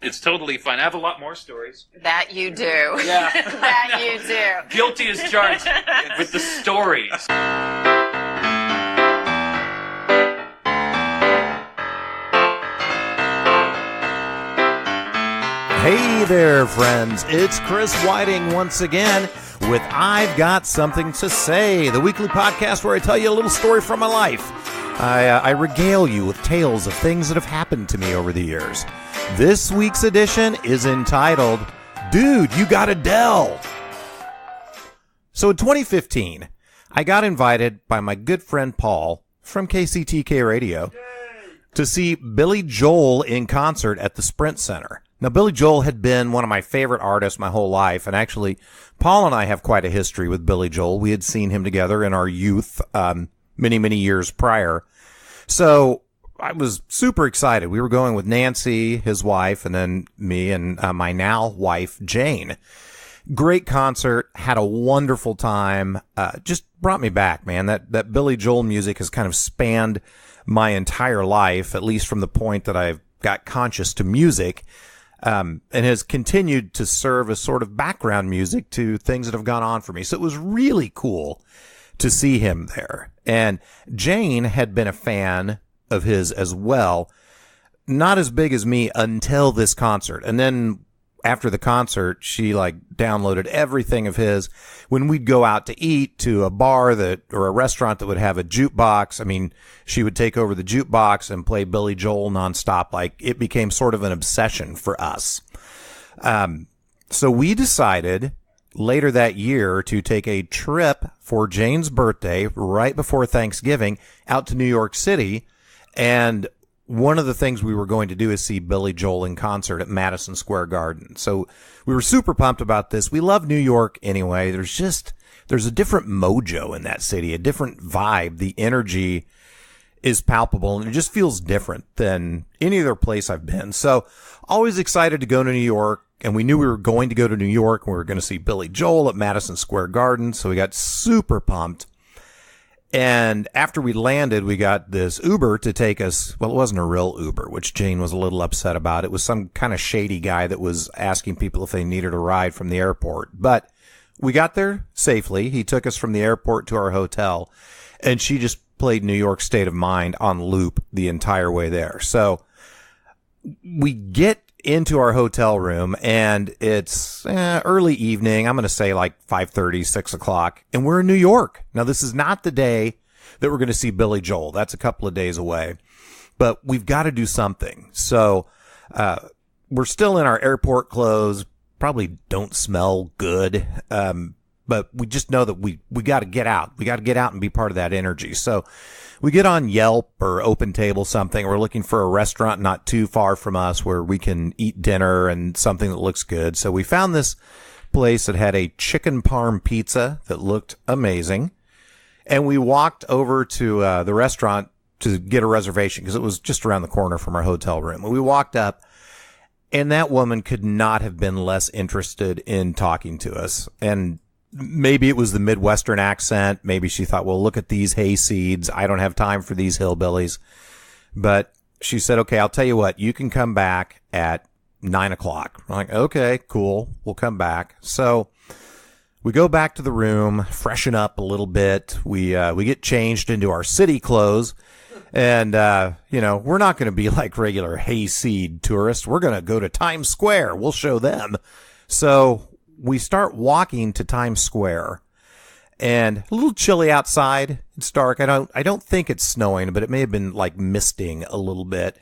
It's totally fine. I have a lot more stories. That you do. Yeah. That you do. Guilty as charged with the stories. Hey there, friends. It's Chris Whiting once again with I've Got Something to Say, the weekly podcast where I tell you a little story from my life. I regale you with tales of things that have happened to me over the years. This week's edition is entitled, Dude, You Got A-Dele. So in 2015, I got invited by my good friend Paul from KCTK Radio to see Billy Joel in concert at the Sprint Center. Now, Billy Joel had been one of my favorite artists my whole life, and actually, Paul and I have quite a history with Billy Joel. We had seen him together in our youth many years prior. So I was super excited. We were going with Nancy, his wife, and then me and my now wife, Jane. Great concert, had a wonderful time, just brought me back, man. That Billy Joel music has kind of spanned my entire life, at least from the point that I've got conscious to music, and has continued to serve as sort of background music to things that have gone on for me. So it was really cool to see him there. And Jane had been a fan of his as well, not as big as me until this concert. And then after the concert, she downloaded everything of his. When we'd go out to eat to a bar or a restaurant that would have a jukebox, I mean, she would take over the jukebox and play Billy Joel nonstop. Like, it became sort of an obsession for us. So we decided later that year to take a trip for Jane's birthday right before Thanksgiving out to New York City. And one of the things we were going to do is see Billy Joel in concert at Madison Square Garden. So we were super pumped about this. We love New York anyway. There's a different mojo in that city, a different vibe. The energy is palpable, and it just feels different than any other place I've been. So always excited to go to New York, and we knew we were going to go to New York, and we were going to see Billy Joel at Madison Square Garden. So we got super pumped. And after we landed, we got this Uber to take us. Well, it wasn't a real Uber, which Jane was a little upset about. It was some kind of shady guy that was asking people if they needed a ride from the airport. But we got there safely. He took us from the airport to our hotel, and she just played New York State of Mind on loop the entire way there. So we get into our hotel room, and it's early evening. I'm going to say like 5:30, 6 o'clock, and we're in New York. Now, this is not the day that we're going to see Billy Joel. That's a couple of days away, but we've got to do something. So we're still in our airport clothes, probably don't smell good, but we just know that we got to get out. We got to get out and be part of that energy. So we get on Yelp or Open Table something. We're looking for a restaurant not too far from us where we can eat dinner and something that looks good. So we found this place that had a chicken parm pizza that looked amazing. And we walked over to the restaurant to get a reservation because it was just around the corner from our hotel room. And we walked up, and that woman could not have been less interested in talking to us. And maybe it was the Midwestern accent. Maybe she thought, well, look at these hayseeds. I don't have time for these hillbillies. But she said, okay, I'll tell you what, you can come back at 9 o'clock. I'm like, okay, cool. We'll come back. So we go back to the room, freshen up a little bit. We get changed into our city clothes. And, we're not going to be like regular hayseed tourists. We're going to go to Times Square. We'll show them. So we start walking to Times Square, and a little chilly outside. It's dark. I don't think it's snowing, but it may have been like misting a little bit.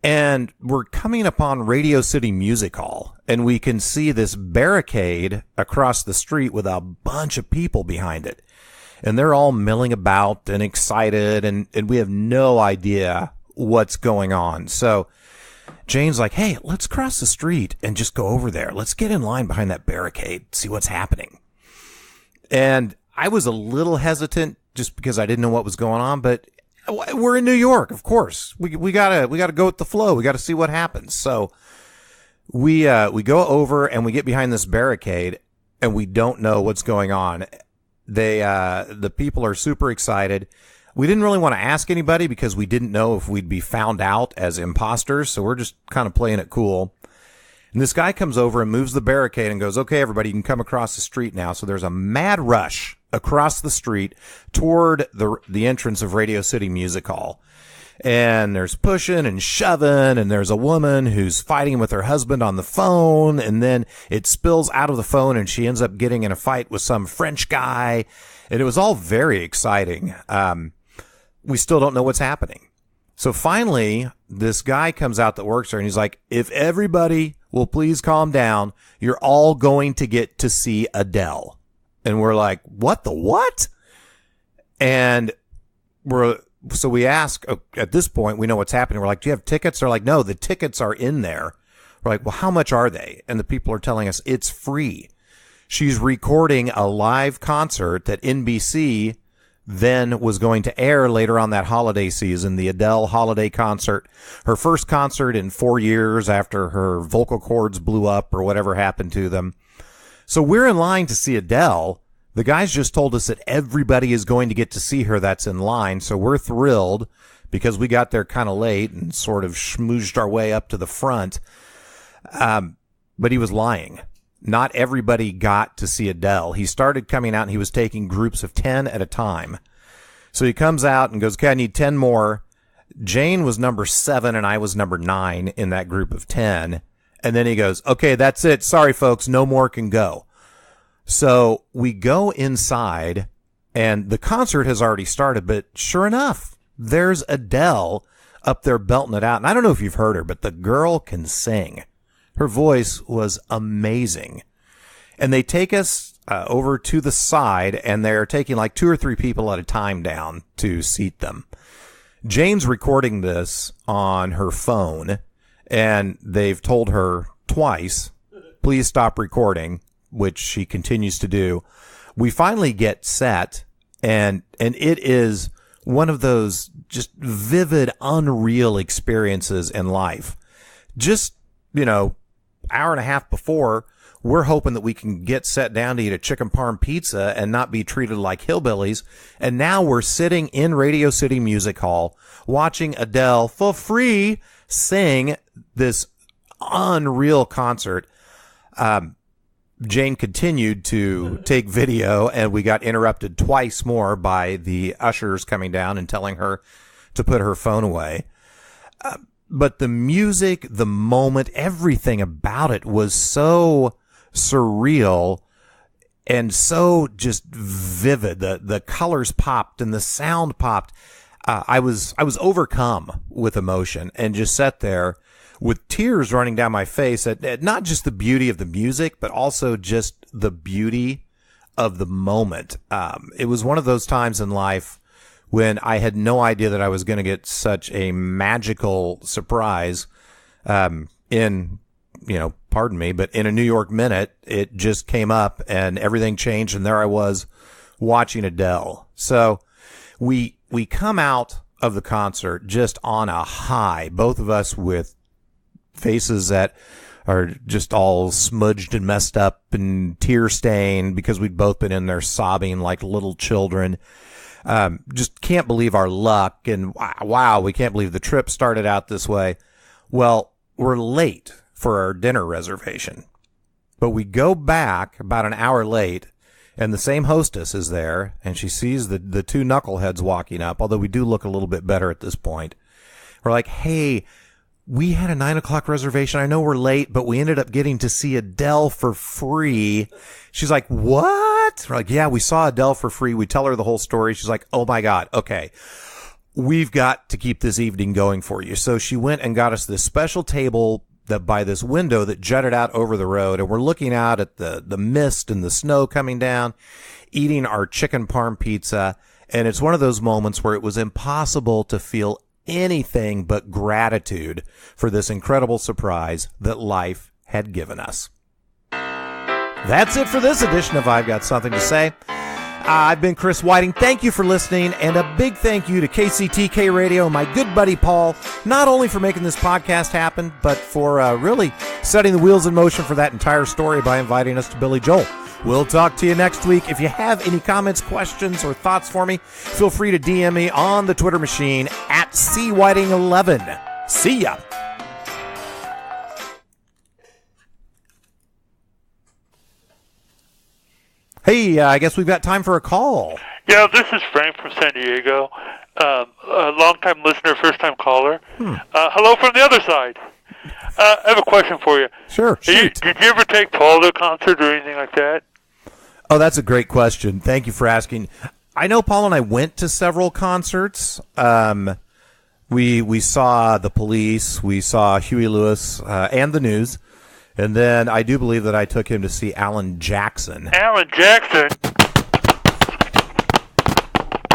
And we're coming upon Radio City Music Hall, and we can see this barricade across the street with a bunch of people behind it. And they're all milling about and excited, and we have no idea what's going on. So Jane's like, hey, let's cross the street and just go over there. Let's get in line behind that barricade, see what's happening. And I was a little hesitant just because I didn't know what was going on, but we're in New York, of course. We gotta go with the flow. We gotta see what happens. So we go over and we get behind this barricade, and we don't know what's going on. The people are super excited. we didn't really want to ask anybody because we didn't know if we'd be found out as imposters. So we're just kind of playing it cool. And this guy comes over and moves the barricade and goes, okay, everybody, you can come across the street now. So there's a mad rush across the street toward the entrance of Radio City Music Hall. And there's pushing and shoving, and there's a woman who's fighting with her husband on the phone, and then it spills out of the phone, and she ends up getting in a fight with some French guy. And it was all very exciting. We still don't know what's happening. So finally, this guy comes out that works there, and he's like, if everybody will please calm down, you're all going to get to see A-Dele. And we're like, what the what? And so we ask, at this point, we know what's happening. We're like, do you have tickets? They're like, no, the tickets are in there. We're like, well, how much are they? And the people are telling us it's free. She's recording a live concert that NBC then was going to air later on that holiday season, the A-Dele holiday concert, her first concert in 4 years after her vocal cords blew up or whatever happened to them. So we're in line to see A-Dele. The guys just told us that everybody is going to get to see her that's in line. So we're thrilled because we got there kind of late and sort of schmoozed our way up to the front. But he was lying. Not everybody got to see A-Dele. He started coming out and he was taking groups of 10 at a time. So he comes out and goes, okay, I need 10 more. Jane was number 7 and I was number 9 in that group of 10. And then he goes, okay, that's it. Sorry, folks. No more can go. So we go inside and the concert has already started, but sure enough, there's A-Dele up there belting it out. And I don't know if you've heard her, but the girl can sing. Her voice was amazing. And they take us over to the side, and they're taking like 2 or 3 people at a time down to seat them. Jane's recording this on her phone, and they've told her twice, please stop recording, which she continues to do. We finally get set, and it is one of those just vivid, unreal experiences in life. Just, hour and a half before, we're hoping that we can get set down to eat a chicken parm pizza and not be treated like hillbillies. And now we're sitting in Radio City Music Hall watching A-Dele for free sing this unreal concert. Jane continued to take video, and we got interrupted twice more by the ushers coming down and telling her to put her phone away. But the music, the moment, everything about it was so surreal and so just vivid. The colors popped and the sound popped. I was overcome with emotion and just sat there with tears running down my face at not just the beauty of the music, but also just the beauty of the moment. It was one of those times in life when I had no idea that I was going to get such a magical surprise pardon me, but in a New York Minute, it just came up and everything changed, and there I was watching A-Dele. So we come out of the concert just on a high, both of us with faces that are just all smudged and messed up and tear-stained because we'd both been in there sobbing like little children. Just can't believe our luck, and wow, we can't believe the trip started out this way. Well, we're late for our dinner reservation, but we go back about an hour late, and the same hostess is there, and she sees the 2 knuckleheads walking up, although we do look a little bit better at this point. We're like, hey, we had a 9 o'clock reservation. I know we're late, but we ended up getting to see A-Dele for free. She's like, what? We're like, yeah, we saw A-Dele for free. We tell her the whole story. She's like, oh my God. Okay. We've got to keep this evening going for you. So she went and got us this special table that by this window that jutted out over the road. And we're looking out at the mist and the snow coming down, eating our chicken parm pizza. And it's one of those moments where it was impossible to feel anything but gratitude for this incredible surprise that life had given us. That's it for this edition of I've Got Something to Say. I've been Chris Whiting. Thank you for listening, and a big thank you to KCTK Radio and my good buddy Paul, not only for making this podcast happen, but for really setting the wheels in motion for that entire story by inviting us to Billy Joel. We'll talk to you next week. If you have any comments, questions, or thoughts for me, feel free to DM me on the Twitter machine at CWhiting11. See ya. Hey, I guess we've got time for a call. Yeah, this is Frank from San Diego. A long-time listener, first-time caller. Hello from the other side. I have a question for you. Sure, shoot. Did you ever take Paul to a concert or anything like that? Oh, that's a great question. Thank you for asking. I know Paul and I went to several concerts. We saw The Police, we saw Huey Lewis, and The News. And then I do believe that I took him to see Alan Jackson. Alan Jackson?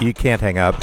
You can't hang up.